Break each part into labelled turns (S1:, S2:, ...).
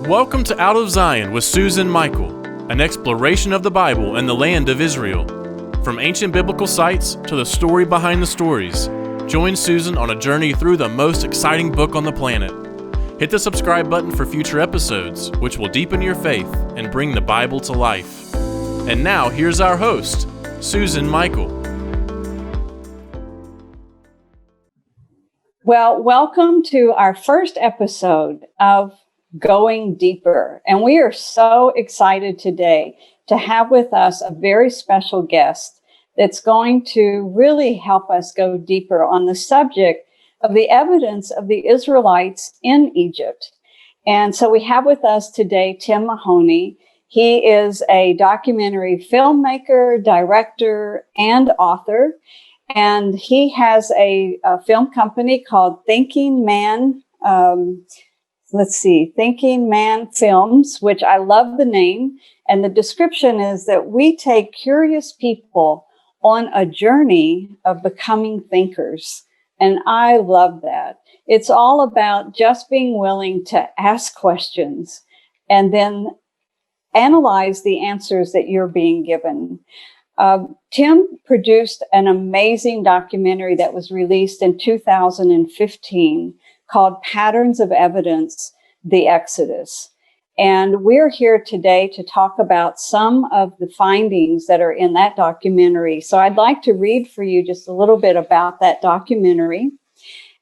S1: Welcome to Out of Zion with Susan Michael, an exploration of the Bible and the land of Israel. From ancient biblical sites to the story behind the stories, join Susan on a journey through the most exciting book on the planet. Hit the subscribe button for future episodes, which will deepen your faith and bring the Bible to life. And now, here's our host, Susan Michael.
S2: Well, welcome to our first episode of Going Deeper. And we are so excited today to have with us a very special guest that's going to really help us go deeper on the subject of the evidence of the Israelites in Egypt. And so we have with us today Tim Mahoney. He is a documentary filmmaker, director, and author. And he has a film company called Thinking Man Films, which I love the name. And the description is that we take curious people on a journey of becoming thinkers. And I love that. It's all about just being willing to ask questions and then analyze the answers that you're being given. Tim produced an amazing documentary that was released in 2015 called Patterns of Evidence, The Exodus. And we're here today to talk about some of the findings that are in that documentary. So I'd like to read for you just a little bit about that documentary.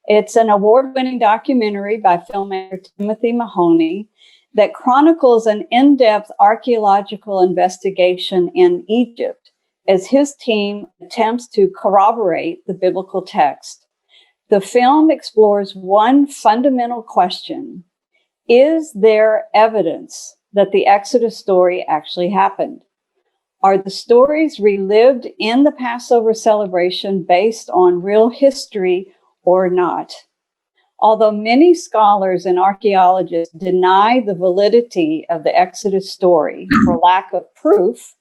S2: It's an award-winning documentary by filmmaker Tim Mahoney that chronicles an in-depth archaeological investigation in Egypt as his team attempts to corroborate the biblical text. The film explores one fundamental question: is there evidence that the Exodus story actually happened? Are the stories relived in the Passover celebration based on real history or not? Although many scholars and archaeologists deny the validity of the Exodus story for lack of proof,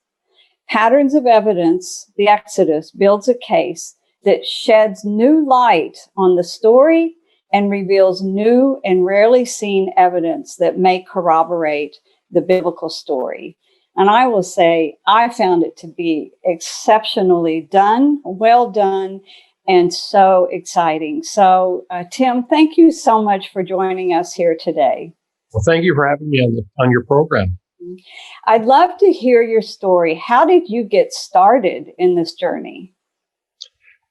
S2: Patterns of Evidence, The Exodus, builds a case that sheds new light on the story and reveals new and rarely seen evidence that may corroborate the biblical story. And I will say, I found it to be exceptionally done, well done, and so exciting. So, Tim, thank you so much for joining us here today.
S3: Well, thank you for having me on your program.
S2: I'd love to hear your story. How did you get started in this journey?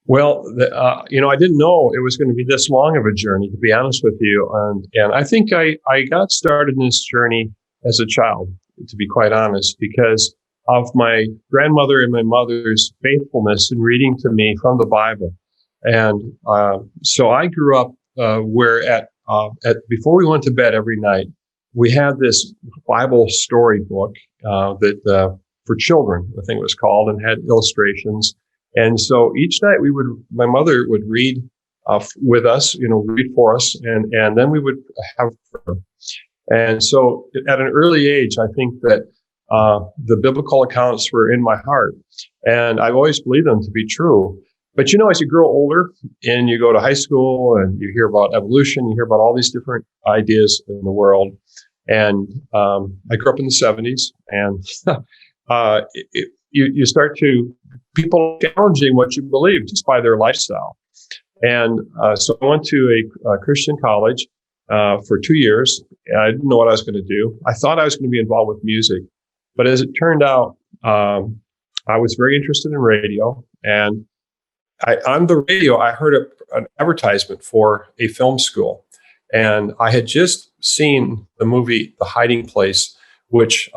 S3: Well, I didn't know it was going to be this long of a journey, to be honest with you. And I think I got started in this journey as a child, to be quite honest, because of my grandmother and my mother's faithfulness in reading to me from the Bible. And so I grew up where before we went to bed every night, we had this Bible storybook that for children, I think it was called, and had illustrations. And so each night my mother would read with us, read for us, and then we would have prayer. And so at an early age, I think that the biblical accounts were in my heart, and I've always believed them to be true. But as you grow older and you go to high school and you hear about evolution, you hear about all these different ideas in the world. And I grew up in the 70s, and you start to people challenging what you believe just by their lifestyle. And so I went to a Christian college for 2 years. And I didn't know what I was going to do. I thought I was going to be involved with music. But as it turned out, I was very interested in radio. And on the radio, I heard an advertisement for a film school. And I had just seen the movie The Hiding Place, which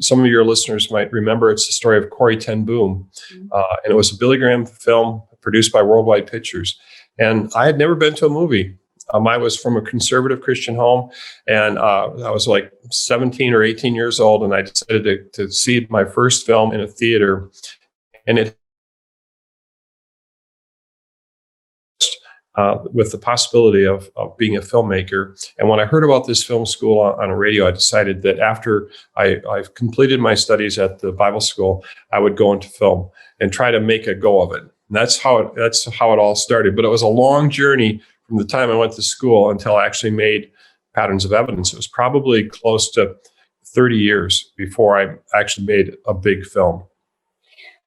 S3: some of your listeners might remember. It's the story of Corrie ten Boom. And it was a Billy Graham film produced by Worldwide Pictures. And I had never been to a movie. I was from a conservative Christian home, and I was like 17 or 18 years old, and I decided to see my first film in a theater. And it with the possibility of being a filmmaker. And when I heard about this film school on a radio, I decided that after I've completed my studies at the Bible school, I would go into film and try to make a go of it. And that's how it all started. But it was a long journey from the time I went to school until I actually made patterns of evidence. It was probably close to 30 years before I actually made a big film.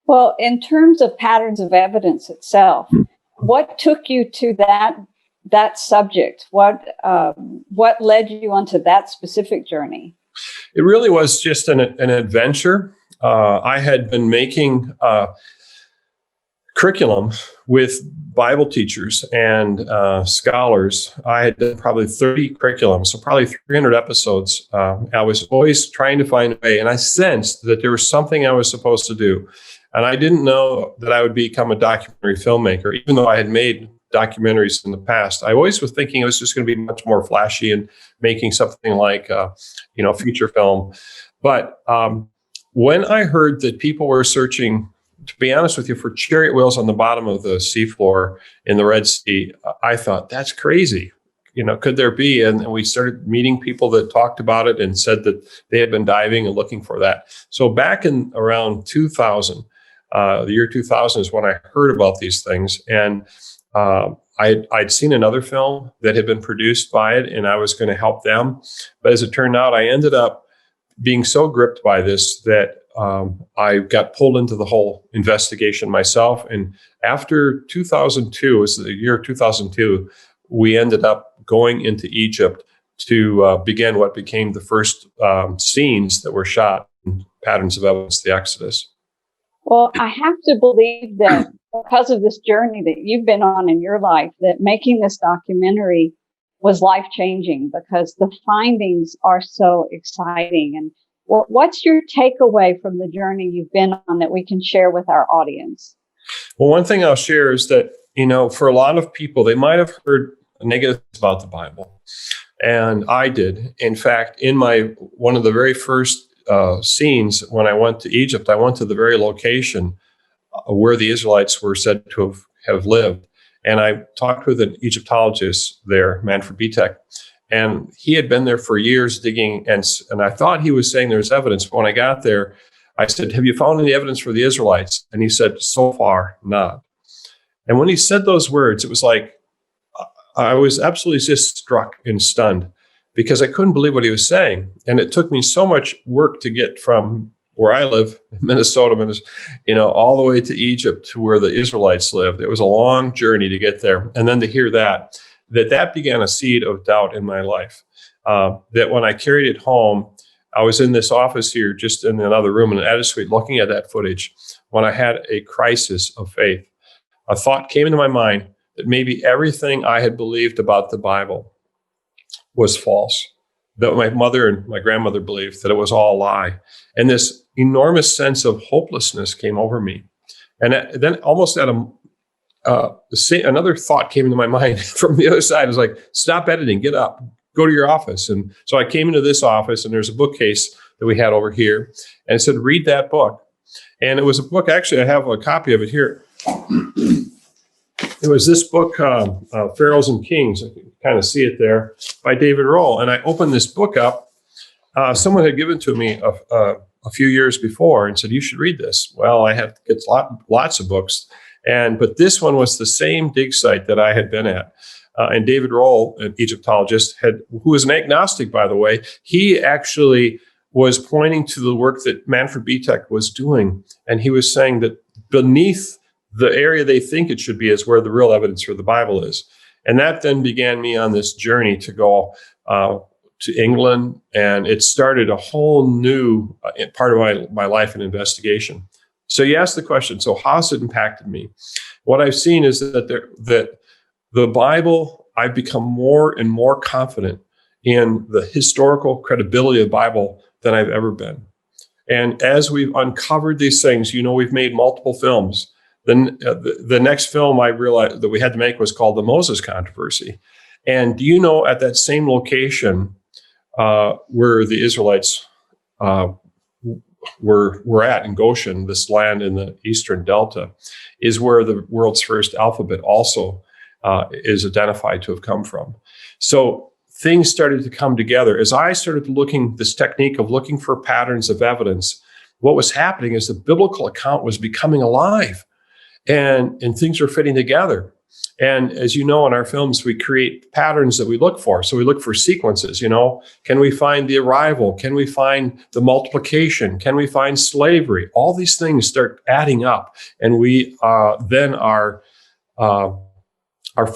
S2: Well, in terms of patterns of evidence itself, what took you to that subject? What led you onto that specific journey?
S3: It really was just an adventure. I had been making curriculum with Bible teachers and scholars. I had done probably 30 curriculums, so probably 300 episodes. I was always trying to find a way, and I sensed that there was something I was supposed to do. And I didn't know that I would become a documentary filmmaker, even though I had made documentaries in the past. I always was thinking it was just going to be much more flashy and making something like, feature film. But when I heard that people were searching, to be honest with you, for chariot wheels on the bottom of the seafloor in the Red Sea, I thought, that's crazy. Could there be? And we started meeting people that talked about it and said that they had been diving and looking for that. So back in around 2000, the year 2000 is when I heard about these things. And I'd seen another film that had been produced by it, and I was going to help them. But as it turned out, I ended up being so gripped by this that I got pulled into the whole investigation myself. And after 2002, it was the year 2002, we ended up going into Egypt to begin what became the first scenes that were shot in Patterns of Evidence, the Exodus.
S2: Well, I have to believe that because of this journey that you've been on in your life, that making this documentary was life-changing because the findings are so exciting. And what's your takeaway from the journey you've been on that we can share with our audience?
S3: Well, one thing I'll share is that, for a lot of people, they might have heard negative about the Bible. And I did. In fact, in one of the very first scenes when I went to Egypt, I went to the very location where the Israelites were said to have lived. And I talked with an Egyptologist there, Manfred Bitek, and he had been there for years digging. And I thought he was saying there's evidence. But when I got there, I said, have you found any evidence for the Israelites? And he said, so far, not. And when he said those words, it was like, I was absolutely just struck and stunned because I couldn't believe what he was saying. And it took me so much work to get from where I live, Minnesota, all the way to Egypt to where the Israelites lived. It was a long journey to get there. And then to hear that began a seed of doubt in my life. That when I carried it home, I was in this office here, just in another room in an edit suite, looking at that footage, when I had a crisis of faith. A thought came into my mind that maybe everything I had believed about the Bible was false, that my mother and my grandmother believed that it was all a lie. And this enormous sense of hopelessness came over me. And then almost at another thought came into my mind from the other side. It was like, stop editing, get up, go to your office. And so I came into this office, and there's a bookcase that we had over here, and it said, read that book. And it was a book, actually, I have a copy of it here. It was this book, Pharaohs and Kings. You can kind of see it there, by David Rohl. And I opened this book up. Someone had given to me a few years before and said, you should read this. Well, I have it's lots of books. But this one was the same dig site that I had been at. And David Rohl, an Egyptologist, who was an agnostic, by the way, he actually was pointing to the work that Manfred Bitek was doing. And he was saying that beneath the area they think it should be is where the real evidence for the Bible is. And that then began me on this journey to go to England. And it started a whole new part of my life and investigation. So you asked the question, so how has it impacted me? What I've seen is that the Bible, I've become more and more confident in the historical credibility of the Bible than I've ever been. And as we've uncovered these things, we've made multiple films. Then the next film I realized that we had to make was called The Moses Controversy. And do you know, at that same location where the Israelites were at in Goshen, this land in the Eastern Delta, is where the world's first alphabet also is identified to have come from. So things started to come together. As I started this technique of looking for patterns of evidence, what was happening is the biblical account was becoming alive. And things were fitting together. And as you know, in our films, we create patterns that we look for. So we look for sequences, Can we find the arrival? Can we find the multiplication? Can we find slavery? All these things start adding up. And we then are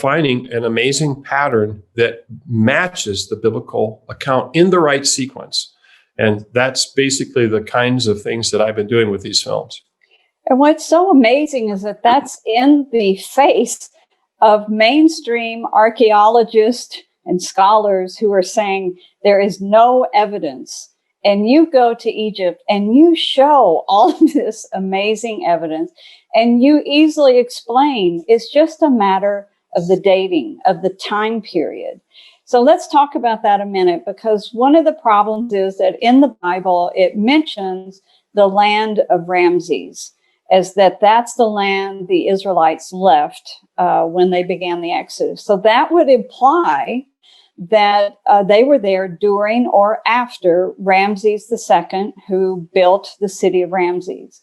S3: finding an amazing pattern that matches the biblical account in the right sequence. And that's basically the kinds of things that I've been doing with these films.
S2: And what's so amazing is that that's in the face of mainstream archaeologists and scholars who are saying there is no evidence. And you go to Egypt and you show all of this amazing evidence, and you easily explain it's just a matter of the dating, of the time period. So let's talk about that a minute, because one of the problems is that in the Bible, it mentions the land of Ramses, as that's the land the Israelites left when they began the Exodus. So that would imply that they were there during or after Ramses II, who built the city of Ramses.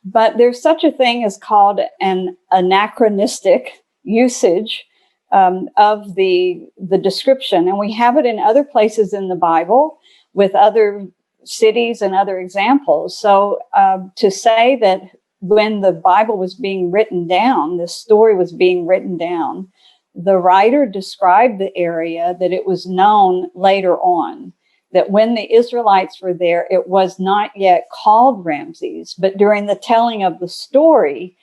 S2: But there's such a thing as called an anachronistic usage of the description. And we have it in other places in the Bible with other cities and other examples. So to say that when the Bible was being written down, this story was being written down, the writer described the area that it was known later on, that when the Israelites were there, it was not yet called Ramses, but during the telling of the story,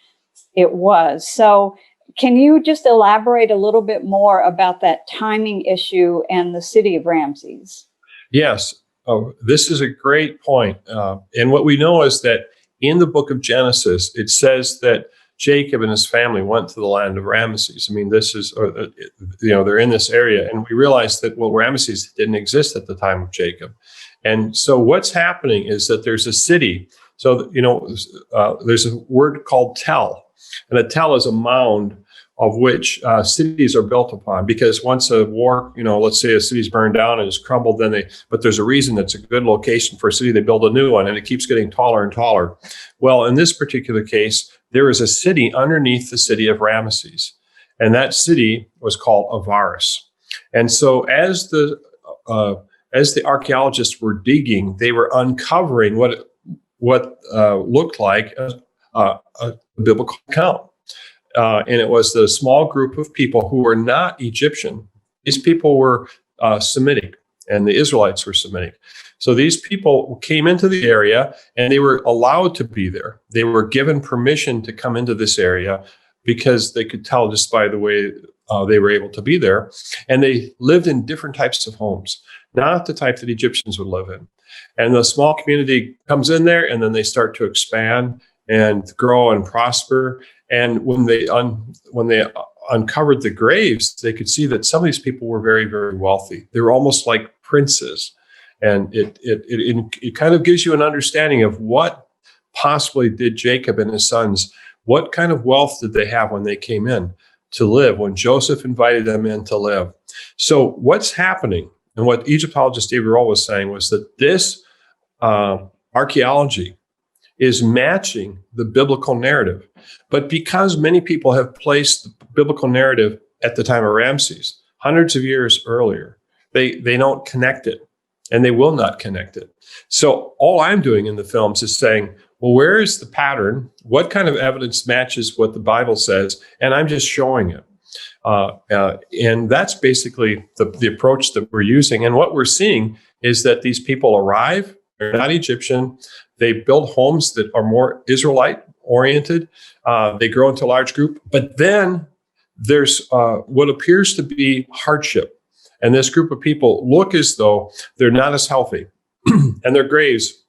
S2: it was. So can you just elaborate a little bit more about that timing issue and the city of Ramses?
S3: Yes. Oh, this is a great point. And what we know is that in the book of Genesis, it says that Jacob and his family went to the land of Ramses. I mean, this is, they're in this area. And we realize that, Ramses didn't exist at the time of Jacob. And so what's happening is that there's a city. So, there's a word called tell. And a tell is a mound of which cities are built upon, because once a war, let's say a city's burned down and it's crumbled, but there's a reason that's a good location for a city, they build a new one and it keeps getting taller and taller. Well, in this particular case, there is a city underneath the city of Ramses, and that city was called Avaris. And so as the archaeologists were digging, they were uncovering what looked like a biblical account. And it was the small group of people who were not Egyptian. These people were Semitic, and the Israelites were Semitic. So these people came into the area, and they were allowed to be there. They were given permission to come into this area because they could tell just by the way they were able to be there. And they lived in different types of homes, not the type that Egyptians would live in. And the small community comes in there, and then they start to expand and grow and prosper. And when they uncovered the graves, they could see that some of these people were very, very wealthy. They were almost like princes. And it kind of gives you an understanding of what possibly did Jacob and his sons, what kind of wealth did they have when they came in to live, when Joseph invited them in to live. So what's happening, and what Egyptologist David Roll was saying, was that this archaeology is matching the biblical narrative. But because many people have placed the biblical narrative at the time of Ramses, hundreds of years earlier, they don't connect it, and they will not connect it. So all I'm doing in the films is saying, well, where is the pattern? What kind of evidence matches what the Bible says? And I'm just showing it. And that's basically the approach that we're using. And what we're seeing is that these people arrive, they're not Egyptian, they build homes that are more Israelite oriented, they grow into a large group, but then there's what appears to be hardship. And this group of people look as though they're not as healthy. And their graves,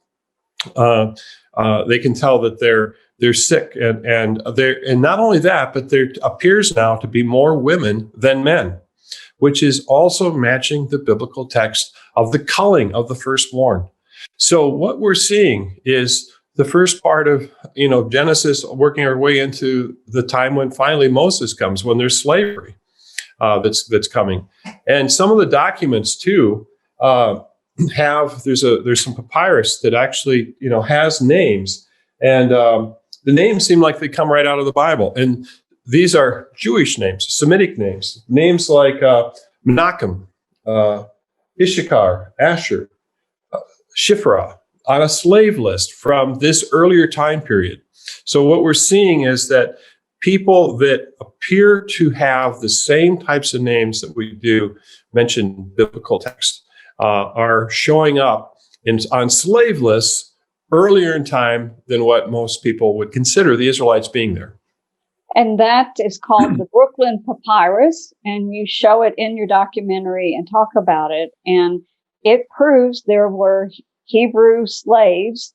S3: they can tell that they're sick, and not only that, but there appears now to be more women than men, which is also matching the biblical text of the culling of the firstborn. So what we're seeing is the first part of Genesis, working our way into the time when finally Moses comes, when there's slavery that's coming, and some of the documents too. There's some papyrus that actually has names, and the names seem like they come right out of the Bible. And these are Jewish names, Semitic names, names like Menachem, Issachar, Asher, Shiphrah, on a slave list from this earlier time period. So what we're seeing is that people that appear to have the same types of names that we do mention in biblical text are showing up on slave lists earlier in time than what most people would consider the Israelites being there.
S2: And that is called the Brooklyn Papyrus, and you show it in your documentary and talk about it. And it proves there were Hebrew slaves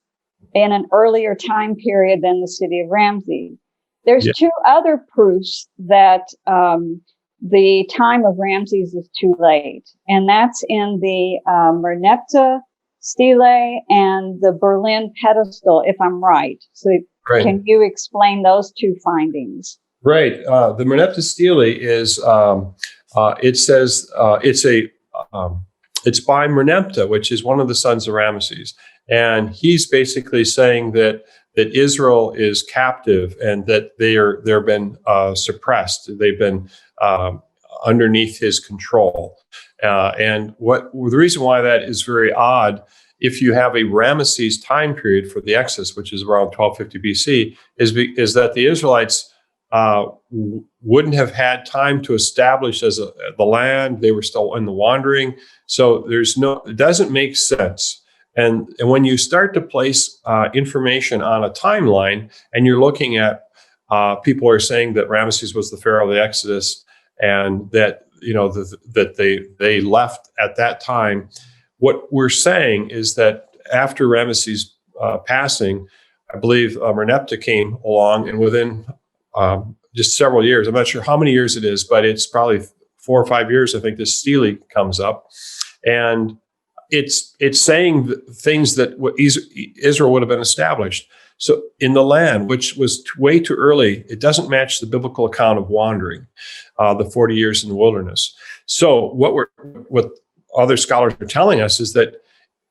S2: in an earlier time period than the city of Ramses. There's two other proofs that the time of Ramses is too late, and that's in the Merneptah stele and the Berlin pedestal, if I'm right. So can you explain those two findings?
S3: Right. The Merneptah stele is, it says it's by Merneptah, which is one of the sons of Ramesses. And he's basically saying that Israel is captive and that they've been suppressed. They've been underneath his control. And the reason why that is very odd, if you have a Ramesses time period for the Exodus, which is around 1250 BC, is that the Israelites wouldn't have had time to establish the land. They were still in the wandering. So it doesn't make sense. And when you start to place information on a timeline, and you're looking at people are saying that Ramesses was the Pharaoh of the Exodus, and that that they left at that time. What we're saying is that after Ramesses' passing, I believe Merneptah came along, and within just several years, I'm not sure how many years it is, but it's probably 4 or 5 years, I think this stele comes up. And it's saying things that Israel would have been established. So in the land, which was way too early, it doesn't match the biblical account of wandering, the 40 years in the wilderness. So what other scholars are telling us is that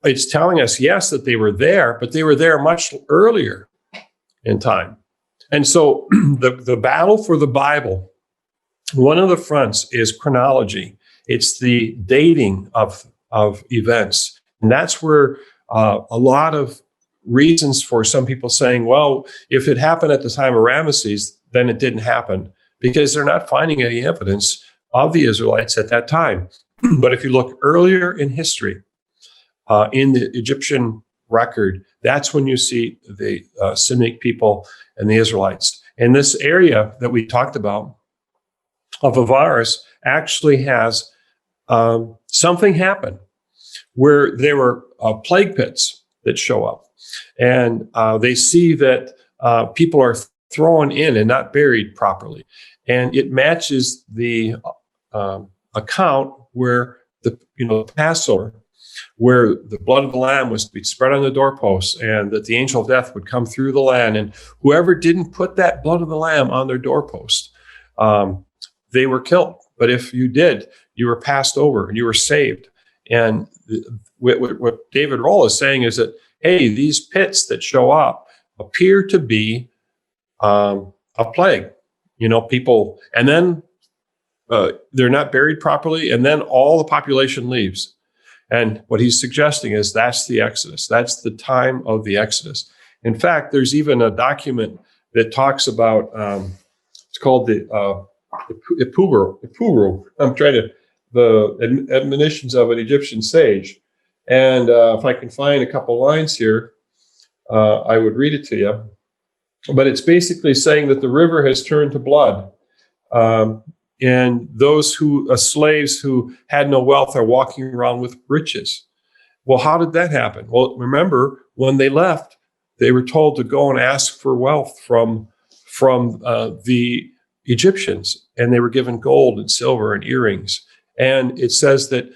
S3: it's telling us, yes, that they were there, but they were there much earlier in time. And so the battle for the Bible, one of the fronts is chronology. It's the dating of events. And that's where a lot of reasons for some people saying, well, if it happened at the time of Ramesses, then it didn't happen, because they're not finding any evidence of the Israelites at that time. But if you look earlier in history, in the Egyptian record, that's when you see the Semitic people and the Israelites. And this area that we talked about of Avaris actually has something happen where there were plague pits that show up. And they see that people are thrown in and not buried properly. And it matches the account where the Passover, where the blood of the lamb was to be spread on the doorposts, and that the angel of death would come through the land, and whoever didn't put that blood of the lamb on their doorpost, they were killed. But if you did, you were passed over and you were saved. And what David Roll is saying is that, hey, these pits that show up appear to be a plague, people, and then they're not buried properly, and then all the population leaves. And what he's suggesting is that's the Exodus. That's the time of the Exodus. In fact, there's even a document that talks about, it's called the Ipuru. The admonitions of an Egyptian sage. And if I can find a couple lines here, I would read it to you. But it's basically saying that the river has turned to blood. And those slaves who had no wealth are walking around with riches. Well, how did that happen? Well, remember, when they left, they were told to go and ask for wealth from the Egyptians, and they were given gold and silver and earrings. And it says that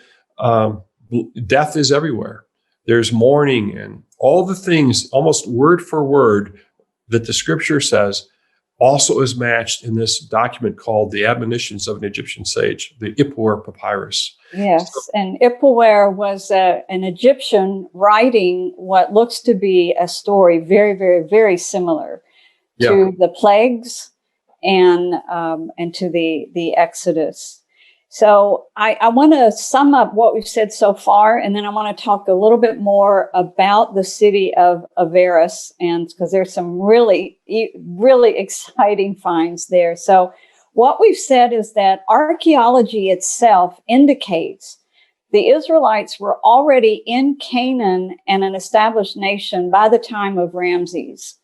S3: death is everywhere. There's mourning and all the things, almost word for word, that the scripture says also is matched in this document called the Admonitions of an Egyptian Sage, the Ipur Papyrus.
S2: Yes, and Ipur was an Egyptian writing what looks to be a story very, very, very similar to the plagues and to the Exodus. So I want to sum up what we've said so far, and then I want to talk a little bit more about the city of Avaris, and because there's some really, really exciting finds there. So what we've said is that archaeology itself indicates the Israelites were already in Canaan and an established nation by the time of Ramses.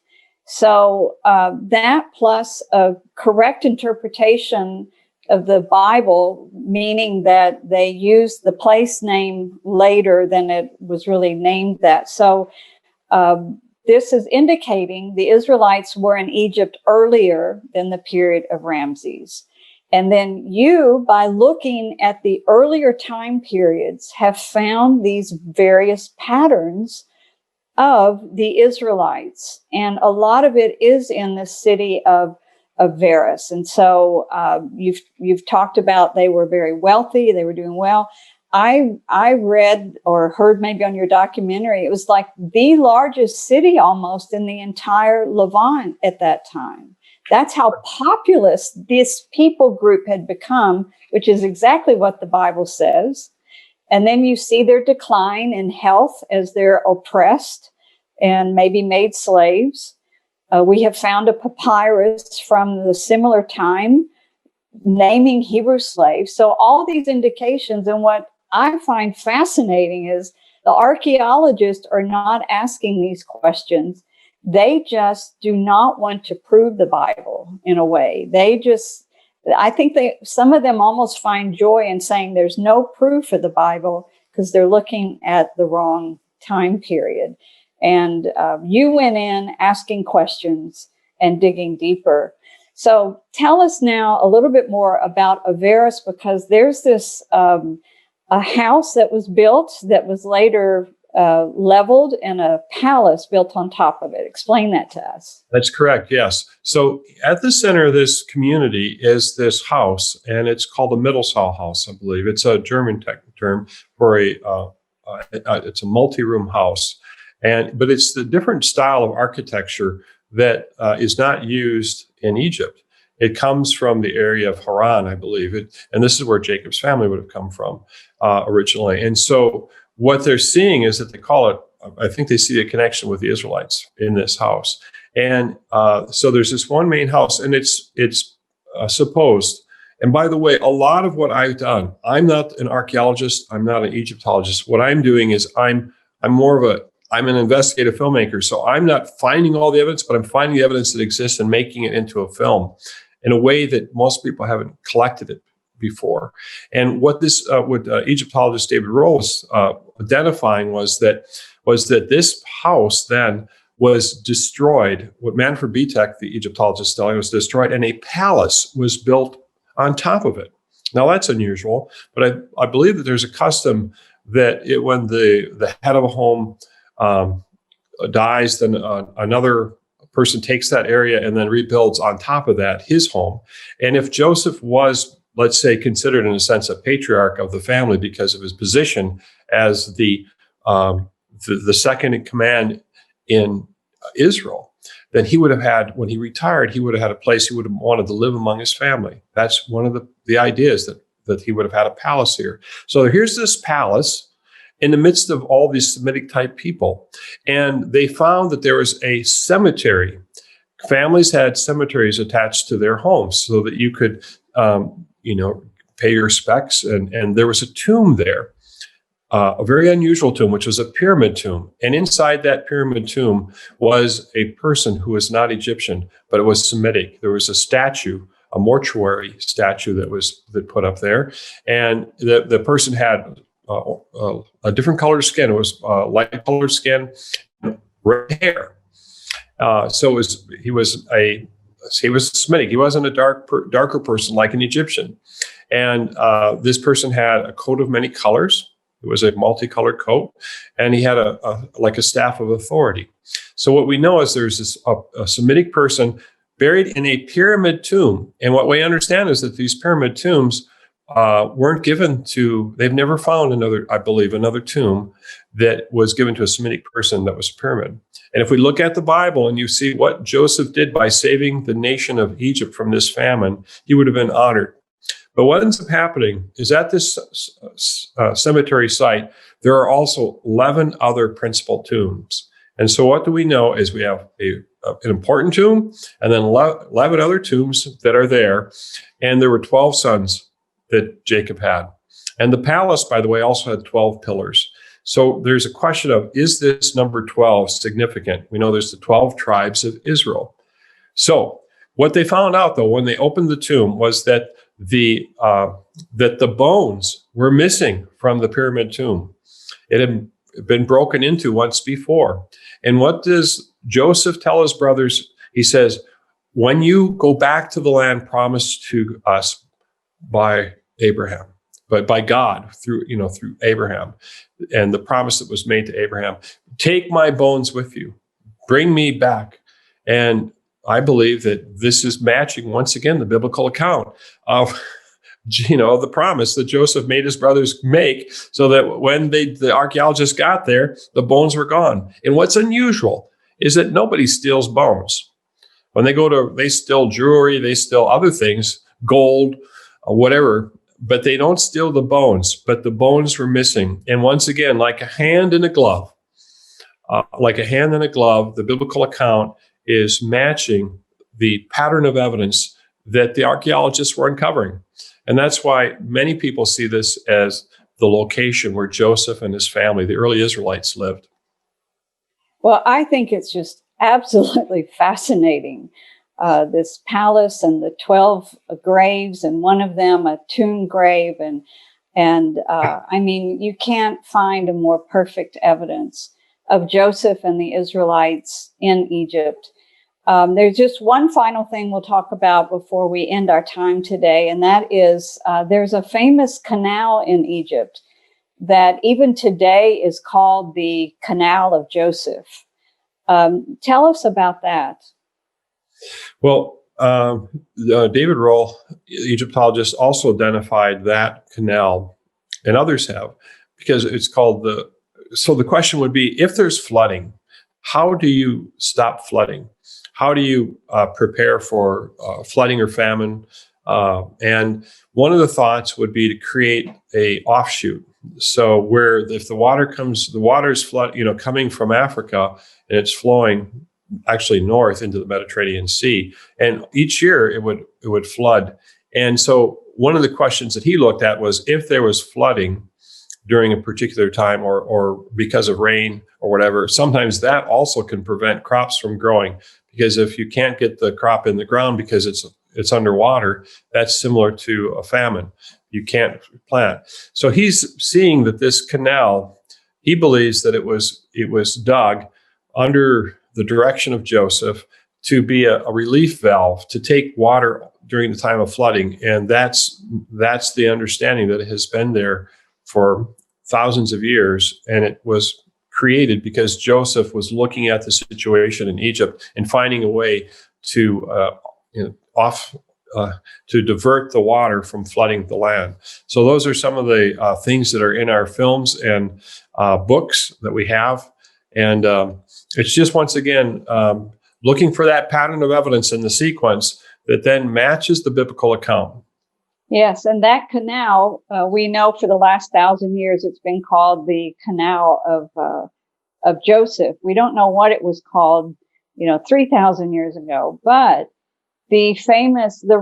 S2: So that plus a correct interpretation of the Bible, meaning that they used the place name later than it was really named that. So this is indicating the Israelites were in Egypt earlier than the period of Ramses. And then you, by looking at the earlier time periods, have found these various patterns of the Israelites. And a lot of it is in the city of Avaris. And so you've talked about they were very wealthy, they were doing well. I read or heard maybe on your documentary, it was like the largest city almost in the entire Levant at that time. That's how populous this people group had become, which is exactly what the Bible says. And then you see their decline in health as they're oppressed and maybe made slaves. We have found a papyrus from the similar time naming Hebrew slaves. So all these indications, and what I find fascinating is the archaeologists are not asking these questions. They just do not want to prove the Bible in a way. I think some of them almost find joy in saying there's no proof of the Bible because they're looking at the wrong time period. And you went in asking questions and digging deeper. So tell us now a little bit more about Avaris, because there's this a house that was built that was later leveled and a palace built on top of it. Explain that to us.
S3: That's correct, yes. So at the center of this community is this house, and it's called the Middlesal House, I believe. It's a German term for it's a multi-room house. But it's the different style of architecture that is not used in Egypt. It comes from the area of Haran, I believe. And this is where Jacob's family would have come from originally. And so what they're seeing is that they call it, I think they see a connection with the Israelites in this house. And so there's this one main house, and it's supposed. And by the way, a lot of what I've done, I'm not an archaeologist, I'm not an Egyptologist. What I'm doing is I'm an investigative filmmaker. So I'm not finding all the evidence, but I'm finding the evidence that exists and making it into a film in a way that most people haven't collected it before. And what Egyptologist David Rowe was identifying was that this house then was destroyed. What Manfred Bitek, the Egyptologist, telling was destroyed, and a palace was built on top of it. Now that's unusual, but I believe that there's a custom that when the head of a home dies, then another person takes that area and then rebuilds on top of that his home. And if Joseph was, let's say, considered in a sense a patriarch of the family because of his position as the second in command in Israel, then he would have had, when he retired, he would have had a place he would have wanted to live among his family. That's one of the ideas, that he would have had a palace here. So here's this palace in the midst of all these Semitic type people. And they found that there was a cemetery. Families had cemeteries attached to their homes so that you could, pay your respects. And there was a tomb there, a very unusual tomb, which was a pyramid tomb. And inside that pyramid tomb was a person who was not Egyptian, but it was Semitic. There was a statue, a mortuary statue that put up there. And the person had a different colored skin. It was light colored skin, red hair. He was Semitic. He wasn't a darker person like an Egyptian. And this person had a coat of many colors. It was a multicolored coat, and he had a staff of authority. So what we know is there's a Semitic person buried in a pyramid tomb. And what we understand is that these pyramid tombs weren't given to, they've never found another tomb that was given to a Semitic person that was a pyramid. And if we look at the Bible and you see what Joseph did by saving the nation of Egypt from this famine, he would have been honored. But what ends up happening is at this cemetery site, there are also 11 other principal tombs. And so what do we know is we have an important tomb and then 11 other tombs that are there. And there were 12 sons that Jacob had. And the palace, by the way, also had 12 pillars. So there's a question of, is this number 12 significant? We know there's the 12 tribes of Israel. So what they found out, though, when they opened the tomb was that the bones were missing from the pyramid tomb. It had been broken into once before. And what does Joseph tell his brothers? He says, when you go back to the land promised to us by Abraham, but by God through Abraham, and the promise that was made to Abraham, take my bones with you, bring me back. And I believe that this is matching once again the biblical account of the promise that Joseph made his brothers make, so that when the archaeologists got there, the bones were gone. And what's unusual is that nobody steals bones. When they steal jewelry, they steal other things, gold, whatever, but they don't steal the bones. But the bones were missing. And once again, like a hand in a glove, the biblical account is matching the pattern of evidence that the archaeologists were uncovering. And that's why many people see this as the location where Joseph and his family, the early Israelites, lived.
S2: Well, I think it's just absolutely fascinating. This palace and the 12 graves, and one of them a tomb grave. And I mean, you can't find a more perfect evidence of Joseph and the Israelites in Egypt. There's just one final thing we'll talk about before we end our time today, and that is there's a famous canal in Egypt that even today is called the Canal of Joseph. Tell us about that.
S3: Well, David Roll, Egyptologist, also identified that canal, and others have, because it's called so the question would be, if there's flooding, how do you stop flooding? How do you prepare for flooding or famine? And one of the thoughts would be to create a offshoot. So where if the water is coming from Africa and it's flowing actually north into the Mediterranean Sea, and each year it would flood. And so one of the questions that he looked at was, if there was flooding during a particular time or because of rain or whatever, sometimes that also can prevent crops from growing. Because if you can't get the crop in the ground because it's underwater, that's similar to a famine. You can't plant. So he's seeing that this canal, he believes that it was dug under the direction of Joseph to be a relief valve to take water during the time of flooding. And that's the understanding that it has been there for thousands of years. And it was created because Joseph was looking at the situation in Egypt and finding a way to divert the water from flooding the land. So those are some of the things that are in our films and books that we have. And it's just, once again, looking for that pattern of evidence in the sequence that then matches the biblical account.
S2: Yes, and that canal, we know for the last 1,000 years, it's been called the Canal of Joseph. We don't know what it was called, 3,000 years ago, but the famous, the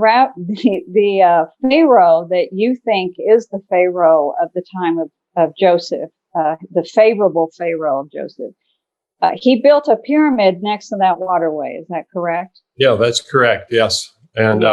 S2: Pharaoh that you think is the Pharaoh of the time of Joseph, the favorable Pharaoh of Joseph, he built a pyramid next to that waterway. Is that correct?
S3: Yeah, that's correct. Yes. And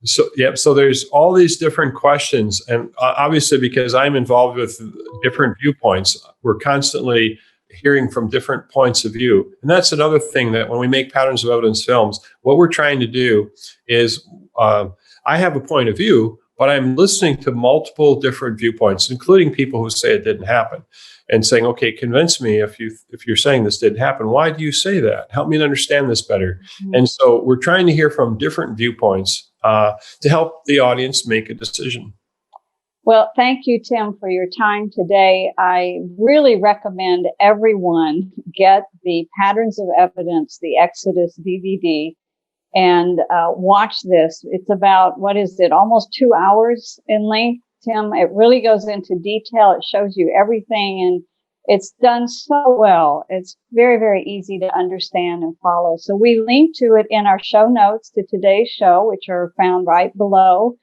S3: so there's all these different questions. And obviously, because I'm involved with different viewpoints, we're constantly hearing from different points of view. And that's another thing, that when we make patterns of evidence films, what we're trying to do is I have a point of view, but I'm listening to multiple different viewpoints, including people who say it didn't happen, and saying, okay, convince me if you're saying this didn't happen. Why do you say that? Help me to understand this better. Mm-hmm. And so we're trying to hear from different viewpoints to help the audience make a decision.
S2: Well, thank you, Tim, for your time today. I really recommend everyone get the Patterns of Evidence, the Exodus DVD, and watch this. It's about, almost 2 hours in length, Tim. It really goes into detail. It shows you everything, and it's done so well. It's very, very easy to understand and follow. So we link to it in our show notes to today's show, which are found right below.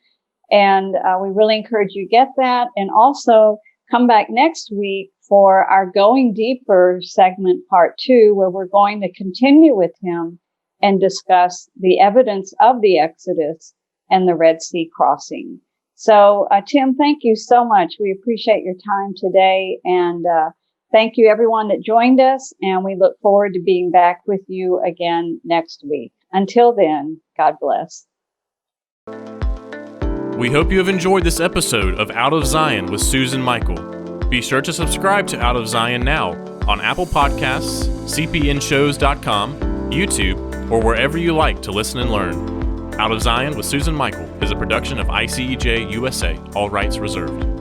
S2: And we really encourage you to get that. And also come back next week for our Going Deeper segment, part 2, where we're going to continue with him and discuss the evidence of the Exodus and the Red Sea crossing. So, Tim, thank you so much. We appreciate your time today. And thank you, everyone that joined us. And we look forward to being back with you again next week. Until then, God bless.
S1: We hope you have enjoyed this episode of Out of Zion with Susan Michael. Be sure to subscribe to Out of Zion now on Apple Podcasts, cpnshows.com, YouTube, or wherever you like to listen and learn. Out of Zion with Susan Michael is a production of ICEJ USA, all rights reserved.